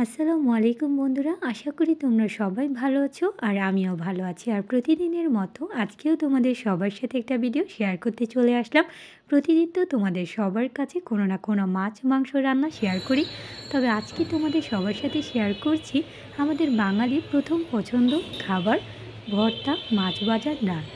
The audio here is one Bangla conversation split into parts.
আসসালামু আলাইকুম বন্ধুরা, আশা করি তোমরা সবাই ভালো আছো আর আমিও ভালো আছি। আর প্রতিদিনের মতো আজকেও তোমাদের সবার সাথে একটা ভিডিও শেয়ার করতে চলে আসলাম। প্রতিদিন তো তোমাদের সবার কাছে কোনো না কোনো মাছ মাংস রান্না শেয়ার করি, তবে আজকে তোমাদের সবার সাথে শেয়ার করছি আমাদের বাঙালির প্রথম পছন্দ খাবার ভর্তা, মাছ ভাজা, ডাল।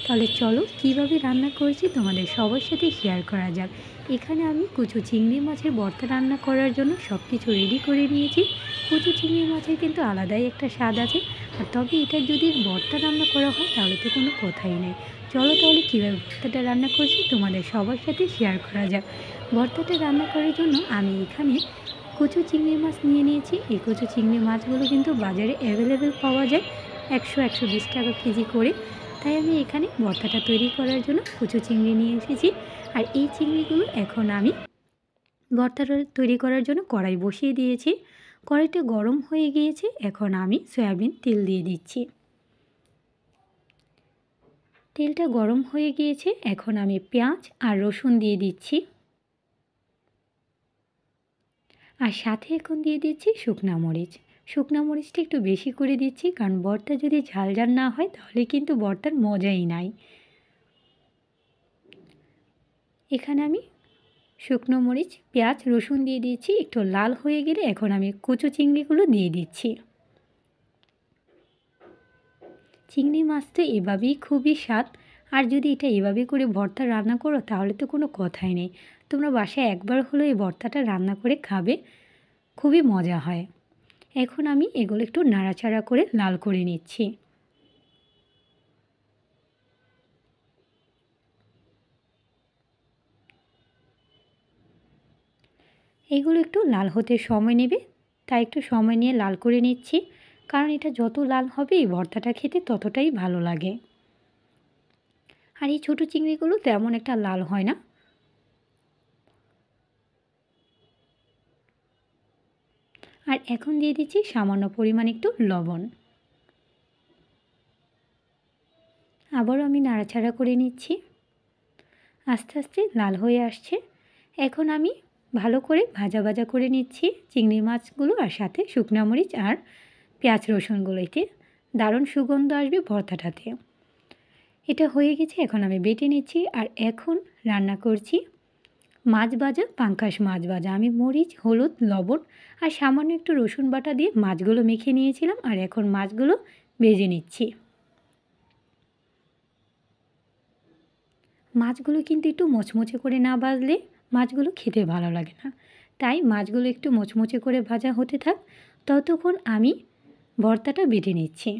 তাহলে চলো কীভাবে রান্না করেছি তোমাদের সবার সাথে শেয়ার করা যাক। এখানে আমি কুচো চিংড়ি মাছের ভর্তা রান্না করার জন্য সব কিছু রেডি করে নিয়েছি। কুচো চিংড়ি মাছের কিন্তু আলাদাই একটা স্বাদ আছে, আর তবে এটা যদি ভর্তা রান্না করা হয় তাহলে তো কোনো কথাই নেই। চলো তাহলে কীভাবে ভর্তাটা রান্না করছি তোমাদের সবার সাথে শেয়ার করা যাক। ভর্তাটা রান্না করার জন্য আমি এখানে কুচো চিংড়ি মাছ নিয়ে নিয়েছি। এই কুচো চিংড়ি মাছগুলো কিন্তু বাজারে অ্যাভেলেবেল পাওয়া যায় 100-120 টাকা কেজি করে। তাই আমি এখানে ভর্তাটা তৈরি করার জন্য কুচো চিংড়ি নিয়ে এসেছি। আর এই চিংড়িগুলো এখন আমি ভর্তাটা তৈরি করার জন্য কড়াই বসিয়ে দিয়েছি। কড়াইটা গরম হয়ে গিয়েছে, এখন আমি সয়াবিন তেল দিয়ে দিচ্ছি। তেলটা গরম হয়ে গিয়েছে, এখন আমি পেঁয়াজ আর রসুন দিয়ে দিচ্ছি। আর সাথে এখন দিয়ে দিচ্ছি শুকনা মরিচ। শুকনা মরিচটা একটু বেশি করে দিচ্ছি, কারণ ভর্তা যদি ঝাল ঝাল না হয় তাহলে কিন্তু ভর্তার মজাই নাই। এখানে আমি শুকনো মরিচ, পেঁয়াজ, রসুন দিয়ে দিয়েছি। একটু লাল হয়ে গেলে এখন আমি কুচো চিংড়িগুলো দিয়ে দিচ্ছি। চিংড়ি মাছ তো এভাবেই খুবই স্বাদ, আর যদি এটা এভাবে করে ভর্তা রান্না করো তাহলে তো কোনো কথাই নেই। তোমরা বাসায় একবার হলেও এই ভর্তাটা রান্না করে খাবে, খুবই মজা হয়। এখন আমি এগুলো একটু নাড়াচাড়া করে লাল করে নিচ্ছি। এগুলো একটু লাল হতে সময় নেবে, তাই একটু সময় নিয়ে লাল করে নিচ্ছি, কারণ এটা যত লাল হবে এই ভর্তাটা খেতে ততটাই ভালো লাগে। আর এই ছোটো চিংড়িগুলো তেমন একটা লাল হয় না। আর এখন দিয়ে দিচ্ছি সামান্য পরিমাণ একটু লবণ। আবারও আমি নাড়াচাড়া করে নিচ্ছি। আস্তে আস্তে লাল হয়ে আসছে। এখন আমি ভালো করে ভাজা ভাজা করে নিচ্ছি চিংড়ি মাছগুলো, আর সাথে শুকনো মরিচ আর পেঁয়াজ রসুনগুলো। এতে দারুণ সুগন্ধ আসবে ভর্তাটাতে। এটা হয়ে গেছে, এখন আমি বেটে নিচ্ছি। আর এখন রান্না করছি মাছ ভাজা, পাঙ্গাস মাছ ভাজা। আমি মরিচ, হলুদ, লবণ আর সামান্য একটু রসুন বাটা দিয়ে মাছগুলো মেখে নিয়েছিলাম, আর এখন মাছগুলো ভেজে নিচ্ছি। মাছগুলো কিন্তু একটু মুচমুচে করে না ভাজলে মাছগুলো খেতে ভালো লাগে না, তাই মাছগুলো একটু মুচমুচে করে ভাজা হতে থাক, ততক্ষণ আমি ভর্তাটা বেটে নিচ্ছি।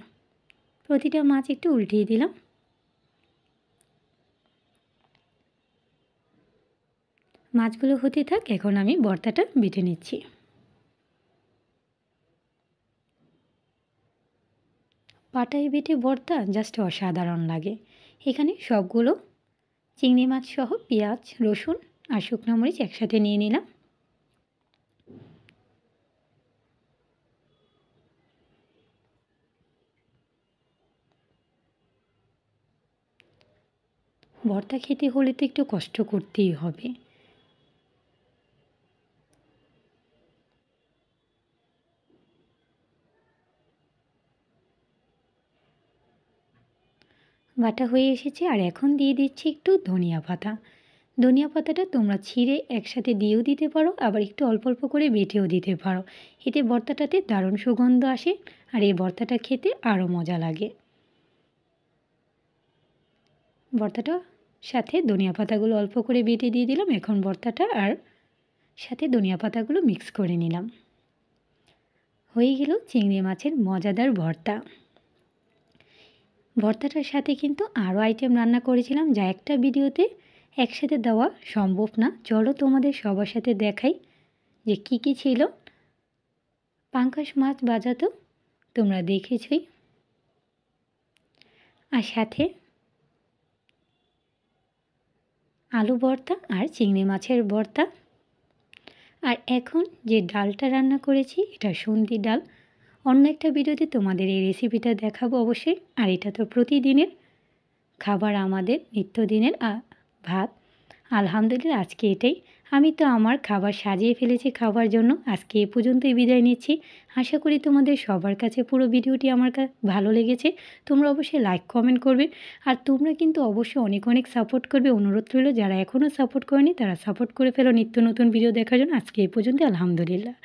প্রতিটা মাছ একটু উল্টিয়ে দিলাম। মাছগুলো হতে থাক, এখন আমি ভর্তাটা বেটে নিচ্ছি। পাটায় বেটে ভর্তা জাস্ট অসাধারণ লাগে। এখানে সবগুলো চিংড়ি মাছ সহ পেঁয়াজ, রসুন আর শুকনো মরিচ একসাথে নিয়ে নিলাম। ভর্তা খেতে হলে তো একটু কষ্ট করতেই হবে। বাটা হয়ে এসেছে, আর এখন দিয়ে দিচ্ছি একটু ধনিয়া পাতা। ধনিয়া পাতাটা তোমরা ছিঁড়ে একসাথে দিয়েও দিতে পারো, আবার একটু অল্প অল্প করে বেটেও দিতে পারো। এতে ভর্তাটাতে দারুণ সুগন্ধ আসে, আর এই ভর্তাটা খেতে আরও মজা লাগে। ভর্তাটা সাথে ধনিয়া পাতাগুলো অল্প করে বেটে দিয়ে দিলাম। এখন ভর্তাটা আর সাথে ধনিয়া পাতাগুলো মিক্স করে নিলাম। হয়ে গেল চিংড়ি মাছের মজাদার ভর্তা। ভর্তাটার সাথে কিন্তু আরও আইটেম রান্না করেছিলাম, যা একটা ভিডিওতে একসাথে দেওয়া সম্ভব না। চলো তোমাদের সবার সাথে দেখাই যে কি কি ছিল। পাঙ্গাস মাছ ভাজা তো তোমরা দেখেছই, আর সাথে আলু ভর্তা আর চিংড়ি মাছের ভর্তা। আর এখন যে ডালটা রান্না করেছি এটা সন্ধি ডাল। অন্য একটা ভিডিওতে তোমাদের এই রেসিপিটা দেখাবো অবশ্যই। আর এটা তো প্রতিদিনের খাবার, আমাদের নিত্যদিনের ভাত। আলহামদুলিল্লাহ আজকে এটাই। আমি তো আমার খাবার সাজিয়ে ফেলেছি খাবার জন্য। আজকে এ পর্যন্তই বিদায় নিচ্ছি। আশা করি তোমাদের সবার কাছে পুরো ভিডিওটি আমার ভালো লেগেছে। তোমরা অবশ্যই লাইক, কমেন্ট করবে। আর তোমরা কিন্তু অবশ্যই অনেক, অনেক সাপোর্ট করবে। অনুরোধ রইল যারা এখনও সাপোর্ট করেনি তারা সাপোর্ট করে ফেলো নিত্য নতুন ভিডিও দেখার জন্য। আজকে এই পর্যন্তই। আলহামদুলিল্লাহ।